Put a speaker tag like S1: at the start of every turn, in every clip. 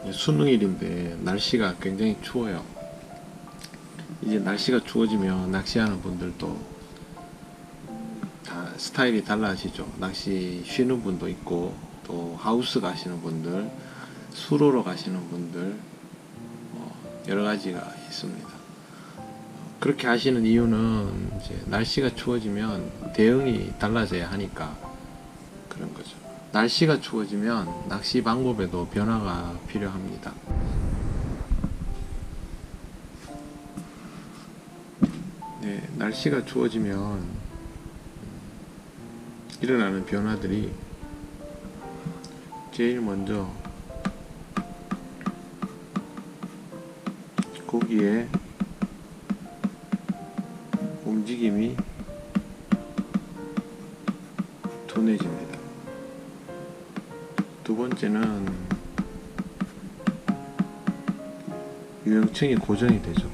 S1: 수능일인데 날씨가 굉장히 추워요. 이제 날씨가 추워지면 낚시하는 분들도 다 스타일이 달라지죠. 낚시 쉬는 분도 있고, 또 하우스 가시는 분들, 수로로 가시는 분들, 여러 가지가 있습니다. 그렇게 하시는 이유는 이제 날씨가 추워지면 대응이 달라져야 하니까 그런 거죠. 날씨가 추워지면 낚시 방법에도 변화가 필요합니다. 네, 날씨가 추워지면 일어나는 변화들이 제일 먼저 고기의 움직임이 둔해집니다. 두 번째는 유형층이 고정이 되죠.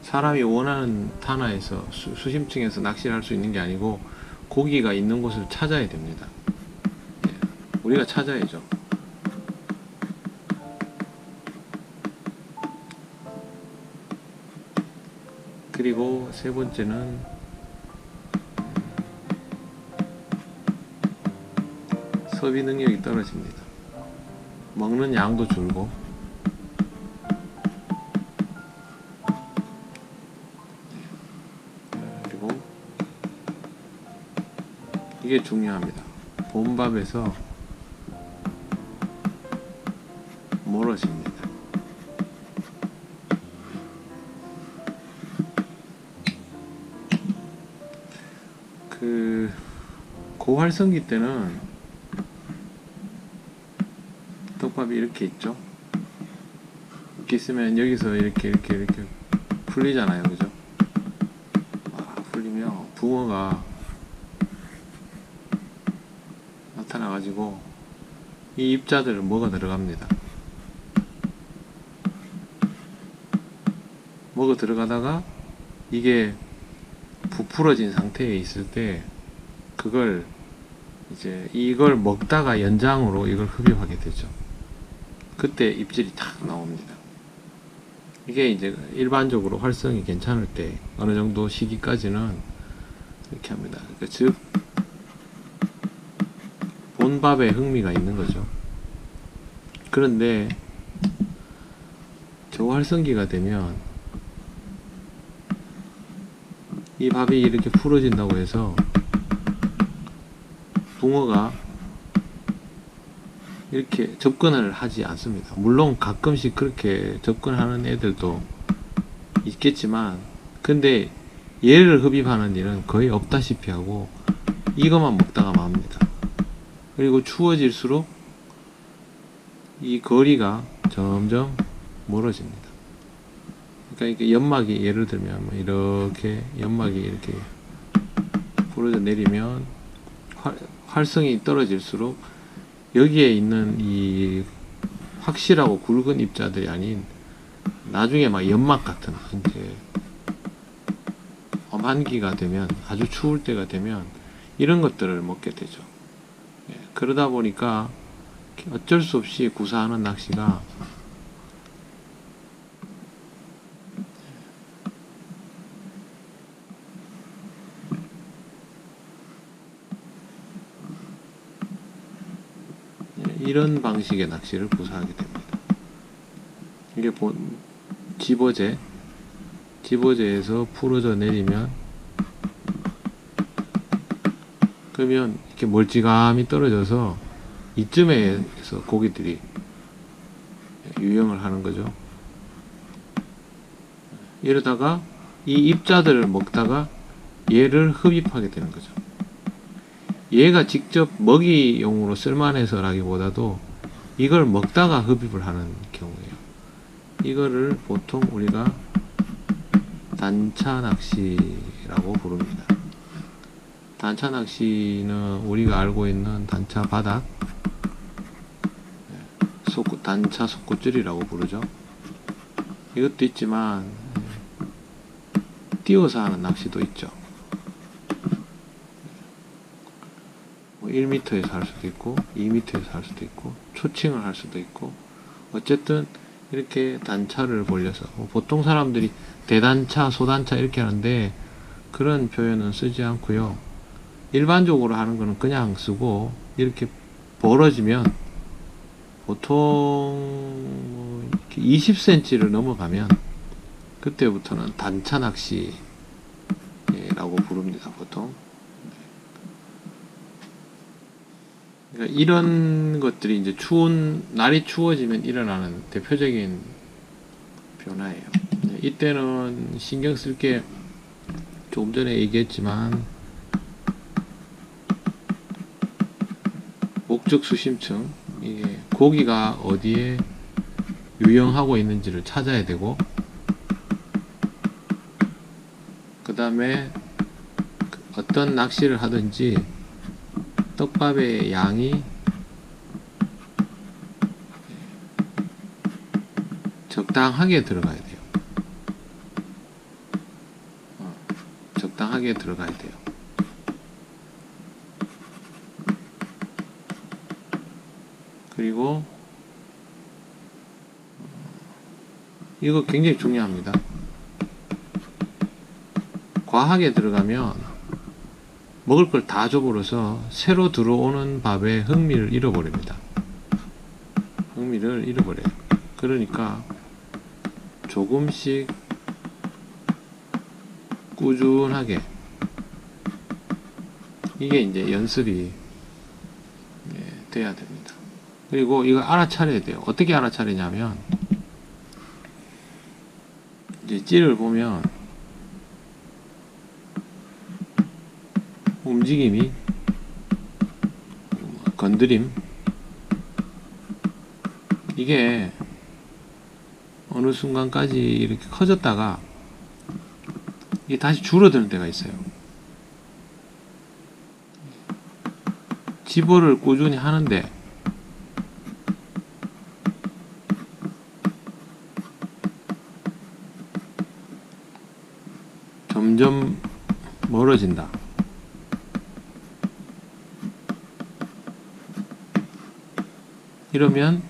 S1: 사람이 원하는 탄화에서 수심층에서 낚시를 할 수 있는 게 아니고 고기가 있는 곳을 찾아야 됩니다. 우리가 찾아야죠. 그리고 세 번째는 소비 능력이 떨어집니다. 먹는 양도 줄고, 그리고 이게 중요합니다. 본밥에서 멀어집니다. 고활성기 때는 떡밥이 이렇게 있죠. 이렇게 있으면 여기서 이렇게 풀리잖아요, 그죠? 풀리면 붕어가 나타나가지고 이 입자들을 먹어 들어갑니다. 먹어 들어가다가 이게 부풀어진 상태에 있을 때 이걸 먹다가 연장으로 이걸 흡입하게 되죠. 그때 입질이 탁 나옵니다. 이게 이제 일반적으로 활성이 괜찮을 때 어느 정도 시기까지는 이렇게 합니다. 그러니까 즉 본밥에 흥미가 있는 거죠. 그런데 저활성기가 되면 이 밥이 이렇게 풀어진다고 해서 붕어가 이렇게 접근을 하지 않습니다. 물론 가끔씩 그렇게 접근하는 애들도 있겠지만, 근데 얘를 흡입하는 일은 거의 없다시피 하고 이것만 먹다가 맙니다. 그리고 추워질수록 이 거리가 점점 멀어집니다. 그러니까 연막이, 예를 들면 이렇게 연막이 이렇게 부러져 내리면 활성이 떨어질수록 여기에 있는 이 확실하고 굵은 입자들이 아닌 나중에 막 연막 같은 이제 엄한기가 되면, 아주 추울 때가 되면 이런 것들을 먹게 되죠. 그러다 보니까 어쩔 수 없이 구사하는 낚시가 이런 방식의 낚시를 구사하게 됩니다. 이게 집어제에서 풀어져 내리면, 그러면 이렇게 멀찌감히 떨어져서 이쯤에서 고기들이 유영을 하는 거죠. 이러다가 이 입자들을 먹다가 얘를 흡입하게 되는 거죠. 얘가 직접 먹이용으로 쓸만해서라기보다도 이걸 먹다가 흡입을 하는 경우예요. 이거를 보통 우리가 단차 낚시라고 부릅니다. 단차 낚시는 우리가 알고 있는 단차 바닥, 단차 속구줄이라고 부르죠. 이것도 있지만 띄워서 하는 낚시도 있죠. 1m에서 할 수도 있고 2m에서 할 수도 있고 초칭을 할 수도 있고, 어쨌든 이렇게 단차를 벌려서, 보통 사람들이 대단차, 소단차 이렇게 하는데 그런 표현은 쓰지 않고요. 일반적으로 하는 거는 그냥 쓰고, 이렇게 벌어지면 보통 20cm를 넘어가면 그때부터는 단차 낚시라고 부릅니다, 보통. 그러니까 이런 것들이 이제 날이 추워지면 일어나는 대표적인 변화예요. 이때는 신경 쓸 게 조금 전에 얘기했지만 목적 수심층, 이게 고기가 어디에 유영하고 있는지를 찾아야 되고, 그 다음에 어떤 낚시를 하든지 떡밥의 양이 적당하게 들어가야 돼요. 적당하게 들어가야 돼요. 그리고 이거 굉장히 중요합니다. 과하게 들어가면 먹을 걸 다 줘버려서 새로 들어오는 밥에 흥미를 잃어버립니다. 흥미를 잃어버려요. 그러니까 조금씩 꾸준하게, 이게 이제 연습이 돼야 됩니다. 그리고 이거 알아차려야 돼요. 어떻게 알아차리냐면, 이제 찌를 보면 움직임이, 건드림, 이게 어느 순간까지 이렇게 커졌다가 이게 다시 줄어드는 때가 있어요. 집어를 꾸준히 하는데 점점 멀어진다. 이러면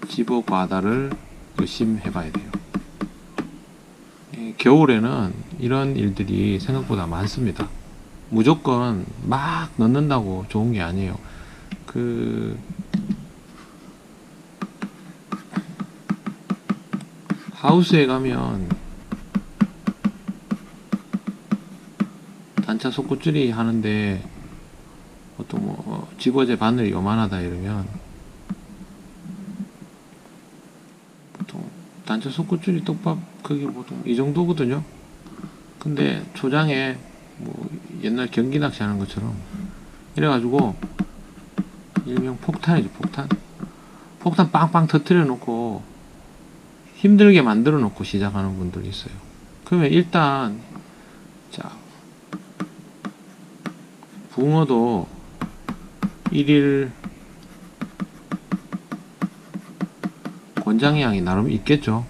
S1: 집어 과다를 의심해 봐야 돼요. 겨울에는 이런 일들이 생각보다 많습니다. 무조건 막 넣는다고 좋은 게 아니에요. 하우스에 가면 단차 속구줄이 하는데 보통 집어제 바늘이 요만하다 이러면 보통 단차 속구줄이 떡밥 크기 보통 이 정도거든요. 근데 초장에 옛날 경기 낚시 하는 것처럼 이래가지고 일명 폭탄이죠. 폭탄 빵빵 터트려 놓고 힘들게 만들어 놓고 시작하는 분들이 있어요. 그러면 일단 자, 붕어도 일일 권장량이 나름 있겠죠.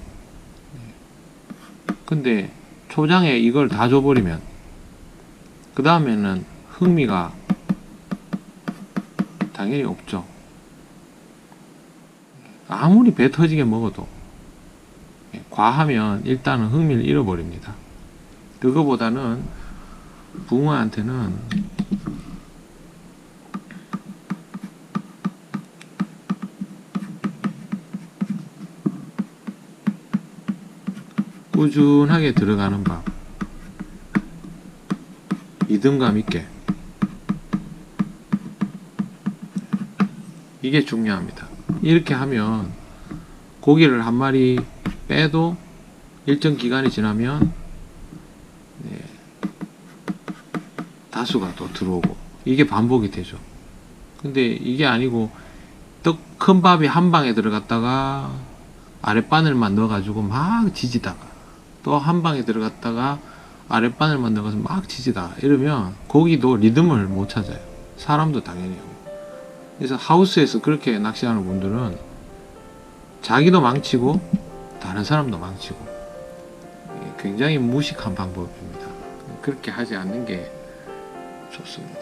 S1: 근데 초장에 이걸 다 줘버리면 그 다음에는 흥미가 당연히 없죠. 아무리 배 터지게 먹어도 과하면 일단은 흥미를 잃어버립니다. 그거보다는 붕어한테는 꾸준하게 들어가는 밥, 리듬감 있게, 이게 중요합니다. 이렇게 하면 고기를 한 마리 빼도 일정 기간이 지나면 다수가 또 들어오고, 이게 반복이 되죠. 근데 이게 아니고 큰 밥이 한 방에 들어갔다가 아랫바늘만 넣어가지고 막 지지다가 또 한 방에 들어갔다가 아랫바늘만 넣어서 막 지지다 이러면 고기도 리듬을 못 찾아요. 사람도 당연히요. 그래서 하우스에서 그렇게 낚시하는 분들은 자기도 망치고 다른 사람도 망치고 굉장히 무식한 방법입니다. 그렇게 하지 않는 게 좋습니다.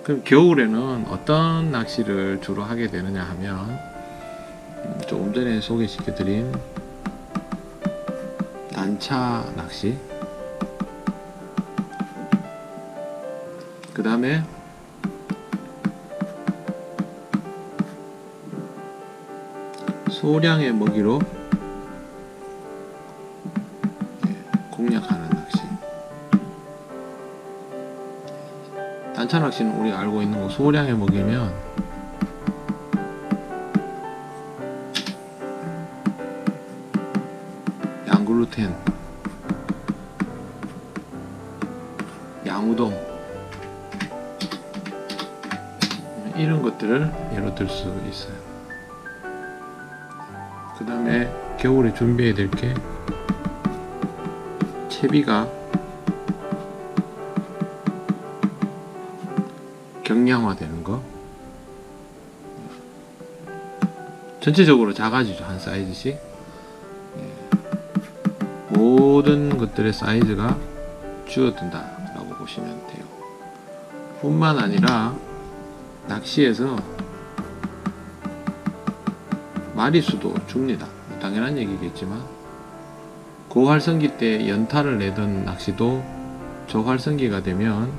S1: 그럼 겨울에는 어떤 낚시를 주로 하게 되느냐 하면 조금 전에 소개시켜 드린 단차 낚시, 그 다음에 소량의 먹이로 공략하는 낚시. 단차 낚시는 우리가 알고 있는 거, 소량의 먹이면 양글루텐, 양우동 이런 것들을 예로 들 수 있어요. 그 다음에 겨울에 준비해야 될 게 채비가 경량화 되는 거, 전체적으로 작아지죠. 한 사이즈씩. 모든 것들의 사이즈가 줄어든다 라고 보시면 돼요. 뿐만 아니라 낚시에서 마리수도 줍니다. 당연한 얘기겠지만 고활성기 때 연타를 내던 낚시도 저활성기가 되면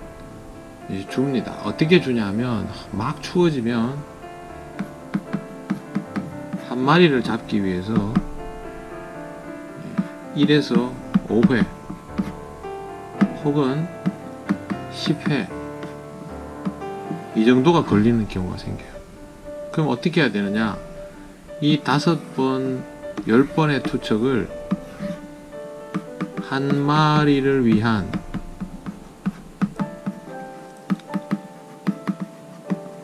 S1: 이제 줍니다. 어떻게 주냐 하면 막 추워지면 한 마리를 잡기 위해서 1에서 5회 혹은 10회 이 정도가 걸리는 경우가 생겨요. 그럼 어떻게 해야 되느냐? 이 5번, 10번의 투척을 한 마리를 위한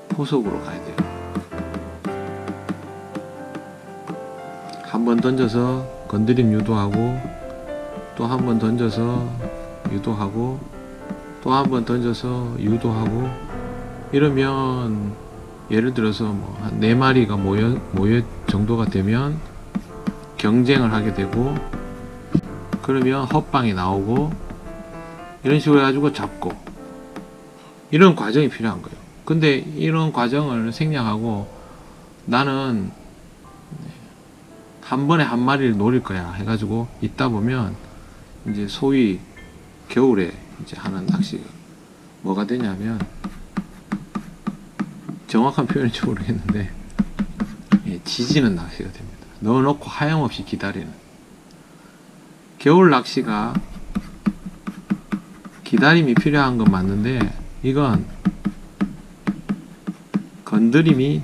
S1: 포석으로 가야 돼요. 한 번 던져서 건드림 유도하고, 또 한 번 던져서 유도하고, 또 한 번 던져서 유도하고, 이러면 예를 들어서 뭐 한 4마리가 모여 정도가 되면 경쟁을 하게 되고, 그러면 헛방이 나오고, 이런 식으로 해가지고 잡고, 이런 과정이 필요한 거예요. 근데 이런 과정을 생략하고 나는 한 번에 한 마리를 노릴 거야 해가지고 있다 보면 이제 소위 겨울에 이제 하는 낚시가 뭐가 되냐면, 정확한 표현인지 모르겠는데 지지는 낚시가 됩니다. 넣어놓고 하염없이 기다리는. 겨울 낚시가 기다림이 필요한 건 맞는데, 이건 건드림이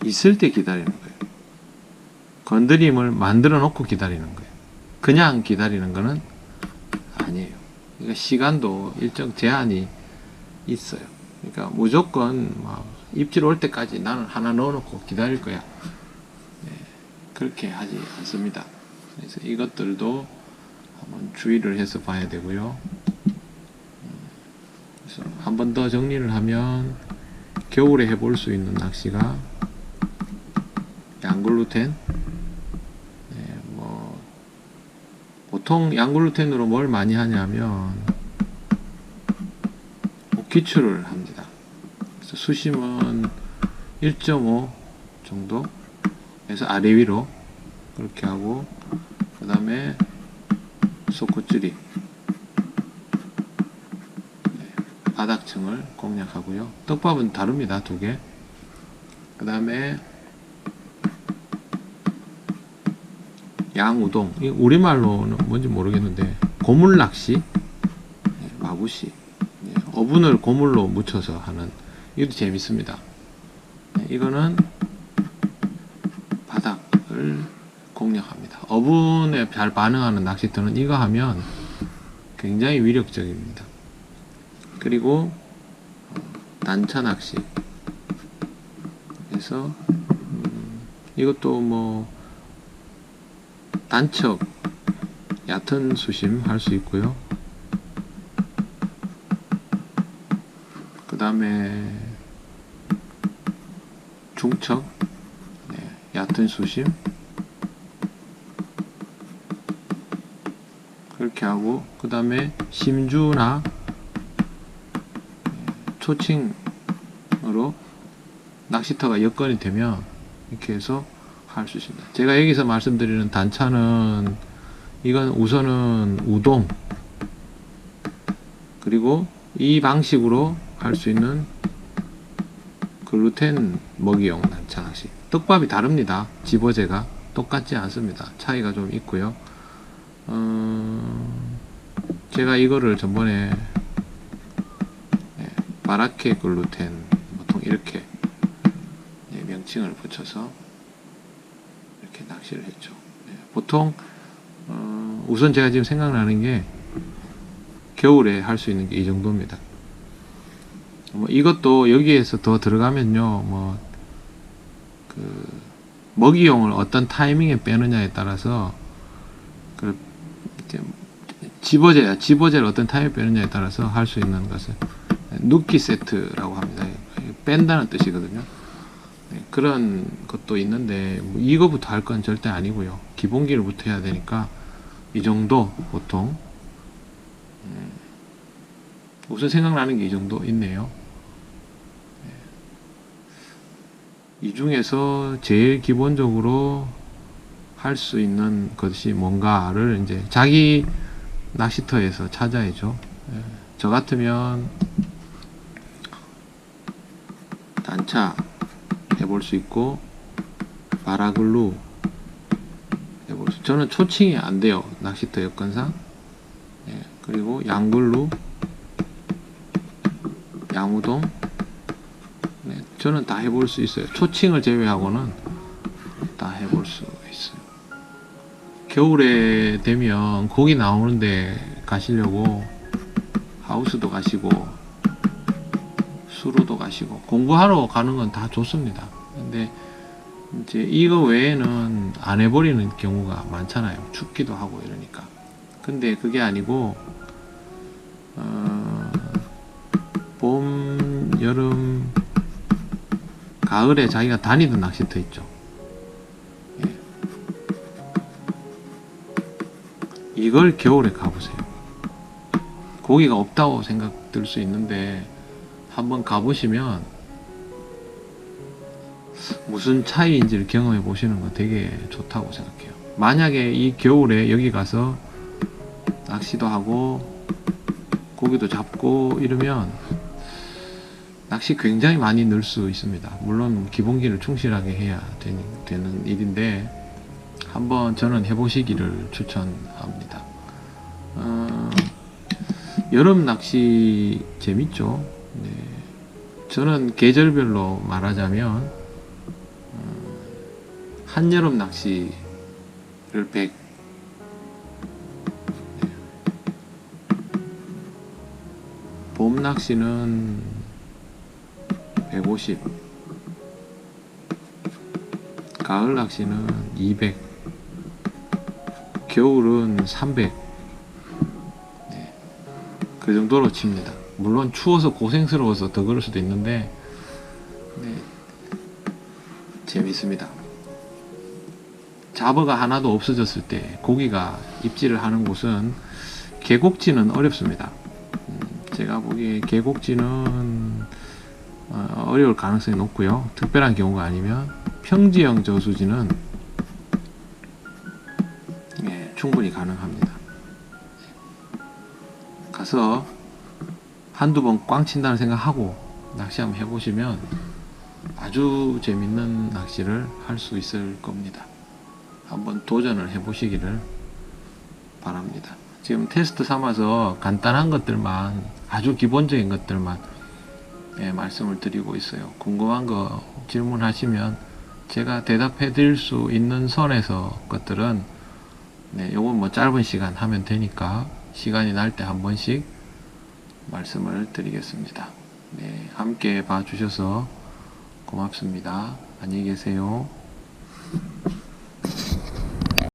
S1: 있을 때 기다리는 거예요. 건드림을 만들어 놓고 기다리는 거예요. 그냥 기다리는 거는 아니에요. 그러니까 시간도 일정 제한이 있어요. 그러니까 무조건 막 입질 올 때까지 나는 하나 넣어놓고 기다릴 거야. 그렇게 하지 않습니다. 그래서 이것들도 한번 주의를 해서 봐야 되고요. 그래서 한 번 더 정리를 하면, 겨울에 해볼 수 있는 낚시가 양글루텐, 보통 양글루텐으로 뭘 많이 하냐면 기출을 합니다. 그래서 수심은 1.5 정도에서 아래 위로 그렇게 하고, 그 다음에 소쿠찌리, 바닥층을 공략하고요. 떡밥은 다릅니다. 2개. 그 다음에 양우동, 우리말로는 뭔지 모르겠는데 고물낚시, 마구시, 어분을 고물로 묻혀서 하는, 이것도 재밌습니다. 이거는 바닥을 공략합니다. 어분에 잘 반응하는 낚시터는 이거 하면 굉장히 위력적입니다. 그리고 단차 낚시, 그래서 이것도 뭐 단척, 얕은 수심 할 수 있고요. 그 다음에 중척, 얕은 수심 그렇게 하고, 그 다음에 심주나 초칭으로 낚시터가 여건이 되면 이렇게 해서 할 수 있습니다. 제가 여기서 말씀드리는 단차는 이건 우선은 우동, 그리고 이 방식으로 할 수 있는 글루텐 먹이용 단차 낚시. 떡밥이 다릅니다. 집어제가 똑같지 않습니다. 차이가 좀 있고요. 제가 이거를 전번에 마라케 글루텐 보통 이렇게 명칭을 붙여서 이렇게 낚시를 했죠. 보통 우선 제가 지금 생각나는 게 겨울에 할 수 있는 게 이 정도입니다. 뭐 이것도 여기에서 더 들어가면요, 먹이용을 어떤 타이밍에 빼느냐에 따라서 집어제를 어떤 타이밍에 빼느냐에 따라서 할 수 있는 것을 누키 세트라고 합니다. 뺀다는 뜻이거든요. 그런 것도 있는데 뭐 이거부터 할 건 절대 아니고요. 기본기를부터 해야 되니까 이 정도 보통 우선 생각나는 게 이 정도 있네요. 이 중에서 제일 기본적으로 할 수 있는 것이 뭔가를 이제 자기 낚시터에서 찾아야죠. 저 같으면 단차 해볼 수 있고 바라글루 해볼 수. 저는 초칭이 안 돼요. 낚시터 여건상. 그리고 양글루, 양우동. 저는 다 해볼 수 있어요. 초칭을 제외하고는 다 해볼 수 있어요. 겨울에 되면 고기 나오는데 가시려고 하우스도 가시고 수로도 가시고 공부하러 가는 건 다 좋습니다. 근데 이제 이거 외에는 안 해버리는 경우가 많잖아요. 춥기도 하고 이러니까. 근데 그게 아니고 봄, 여름, 가을에 자기가 다니던 낚시터 있죠. 이걸 겨울에 가보세요. 고기가 없다고 생각 들 수 있는데 한번 가보시면 무슨 차이인지를 경험해 보시는 거 되게 좋다고 생각해요. 만약에 이 겨울에 여기 가서 낚시도 하고 고기도 잡고 이러면 낚시 굉장히 많이 늘 수 있습니다. 물론 기본기를 충실하게 해야 되는 일인데 한번 저는 해보시기를 추천합니다. 여름 낚시 재밌죠. 네. 저는 계절별로 말하자면 한여름 낚시를 100, 봄 낚시는 150, 가을 낚시는 200, 겨울은 300. 네. 그 정도로 칩니다. 물론 추워서 고생스러워서 더 그럴 수도 있는데 네. 재밌습니다. 잡어가 하나도 없어졌을 때 고기가 입질을 하는 곳은 계곡지는 어렵습니다. 제가 보기에 계곡지는 어려울 가능성이 높고요. 특별한 경우가 아니면 평지형 저수지는 충분히 가능합니다. 가서 한두 번 꽝 친다는 생각하고 낚시 한번 해보시면 아주 재밌는 낚시를 할 수 있을 겁니다. 한번 도전을 해보시기를 바랍니다. 지금 테스트 삼아서 간단한 것들만, 아주 기본적인 것들만 말씀을 드리고 있어요. 궁금한 거 질문하시면 제가 대답해 드릴 수 있는 선에서 것들은 요건 뭐 짧은 시간 하면 되니까 시간이 날 때 한 번씩 말씀을 드리겠습니다. 네, 함께 봐주셔서 고맙습니다. 안녕히 계세요.